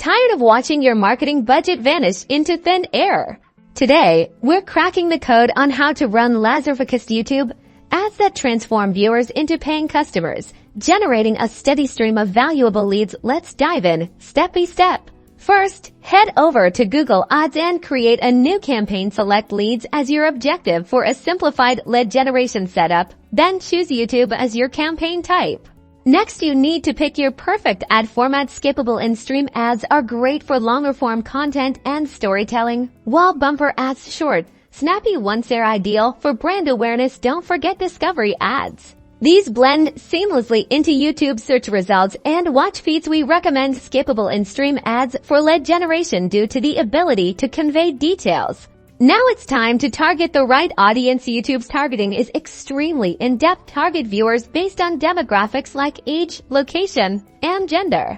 Tired of watching your marketing budget vanish into thin air? Today, we're cracking the code on how to run laser-focused YouTube ads that transform viewers into paying customers, generating a steady stream of valuable leads. Let's dive in step by step. First, head over to Google Ads and create a new campaign. Select leads as your objective for a simplified lead generation setup. Then choose YouTube as your campaign type. Next, you need to pick your perfect ad format. Skippable in-stream ads are great for longer-form content and storytelling, while bumper ads, short, snappy ones, are ideal for brand awareness. Don't forget discovery ads. These blend seamlessly into YouTube search results and watch feeds. We recommend skippable in-stream ads for lead generation due to the ability to convey details. Now it's time to target the right audience. YouTube's targeting is extremely in-depth. Target viewers based on demographics like age, location, and gender.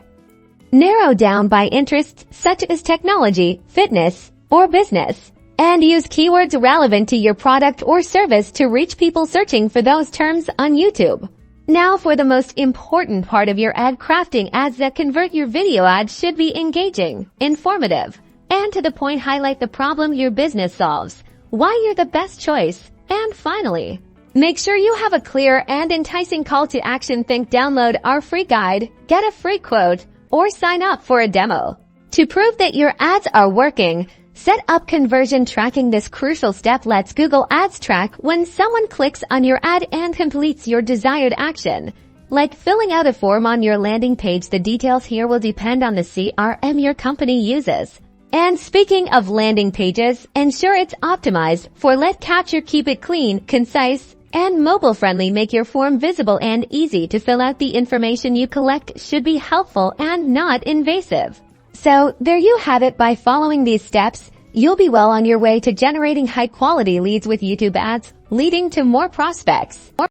Narrow down by interests such as technology, fitness, or business, and use keywords relevant to your product or service to reach people searching for those terms on YouTube. Now for the most important part of your ad crafting. Ads that convert. Your video ads should be engaging, informative, and to the point. Highlight the problem your business solves, why you're the best choice, and finally, make sure you have a clear and enticing call to action. Think download our free guide, get a free quote, or sign up for a demo. To prove that your ads are working, set up conversion tracking. This crucial step lets Google Ads track when someone clicks on your ad and completes your desired action, like filling out a form on your landing page. The details here will depend on the CRM your company uses. And speaking of landing pages, ensure it's optimized for lead capture. Keep it clean, concise, and mobile-friendly. Make your form visible and easy to fill out. The information you collect should be helpful and not invasive. So, there you have it. By following these steps, you'll be well on your way to generating high-quality leads with YouTube ads, leading to more prospects.